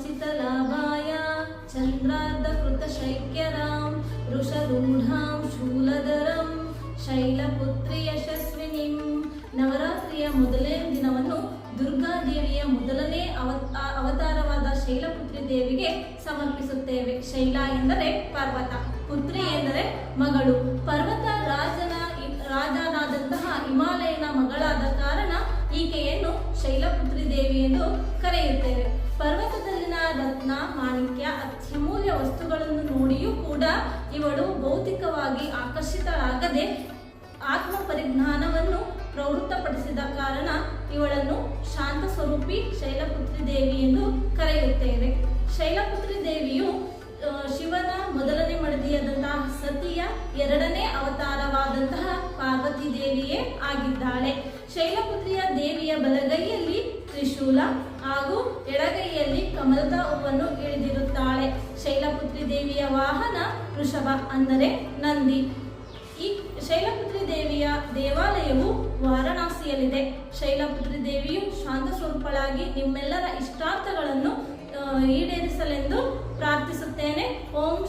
लाभाय चन्द्रार्धकृतशैक्यरां वृषरूढां शूलधरं ಶೈಲಪುತ್ರಿ ಯಶಸ್ವಿನಿ. ನವರಾತ್ರಿಯ ಮೊದಲನೇ ದಿನವನ್ನು ದುರ್ಗಾದೇವಿಯ ಮೊದಲನೇ ಅವತಾರವಾದ ಶೈಲಪುತ್ರಿ ದೇವಿಗೆ ಸಮರ್ಪಿಸುತ್ತೇವೆ. ಶೈಲ ಎಂದರೆ ಪರ್ವತ, ಪುತ್ರಿ ಎಂದರೆ ಮಗಳು. ಪರ್ವತ ರಾಜನಾದಂತಹ ಹಿಮಾಲಯನ ಮಗಳಾದ ಕಾರಣ ಈಕೆಯನ್ನು ಶೈಲಪುತ್ರಿ ದೇವಿ ಎಂದು ಕರೆಯುತ್ತೇವೆ. ಪರ್ವತದಲ್ಲಿನ ರತ್ನ, ಮಾಣಿಕ್ಯ, ಅತ್ಯಮೂಲ್ಯ ವಸ್ತುಗಳನ್ನು ನೋಡಿಯೂ ಕೂಡ ಇವಳು ಭೌತಿಕವಾಗಿ ಆಕರ್ಷಿತರಾಗದೆ ಆತ್ಮ ಪರಿಜ್ಞಾನವನ್ನು ಪ್ರವೃತ್ತಪಡಿಸಿದ ಕಾರಣ ಇವಳನ್ನು ಶಾಂತ ಸ್ವರೂಪಿ ಶೈಲಪುತ್ರಿ ದೇವಿ ಎಂದು ಕರೆಯುತ್ತೇವೆ. ಶೈಲಪುತ್ರಿ ದೇವಿಯು ಶಿವನ ಮೊದಲನೇ ಮಡದಿಯಾದಂತಹ ಸತಿಯ ಎರಡನೇ ಅವತಾರವಾದಂತಹ ಪಾರ್ವತಿ ದೇವಿಯೇ ಆಗಿದ್ದಾಳೆ. ಶೈಲಪುತ್ರಿಯ ದೇವಿಯ ಬಲಗೈಯಲ್ಲಿ ತ್ರಿಶೂಲ ಹಾಗೂ ಎಡಗೈಯಲ್ಲಿ ಕಮಲದ ಹೂವನ್ನು ಹಿಡಿದಿರುತ್ತಾಳೆ. ಶೈಲಪುತ್ರಿ ದೇವಿಯ ವಾಹನ ವೃಷಭ ಅಂದರೆ ನಂದಿ. ಈ ಶೈಲಪುತ್ರಿ ದೇವಿಯ ದೇವಾಲಯವು ವಾರಣಾಸಿಯಲ್ಲಿದೆ. ಶೈಲಪುತ್ರಿ ದೇವಿಯು ಶಾಂತ ಸ್ವರೂಪಳಾಗಿ ನಿಮ್ಮೆಲ್ಲರ ಇಷ್ಟಾರ್ಥಗಳನ್ನು ಈಡೇರಿಸಲೆಂದು ಪ್ರಾರ್ಥಿಸುತ್ತೇನೆ. ಓಂ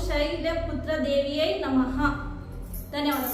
ಶೈಲ್ಯ ಪುತ್ರ ದೇವಿಯೇ ನಮಃ. ಧನ್ಯವಾದ.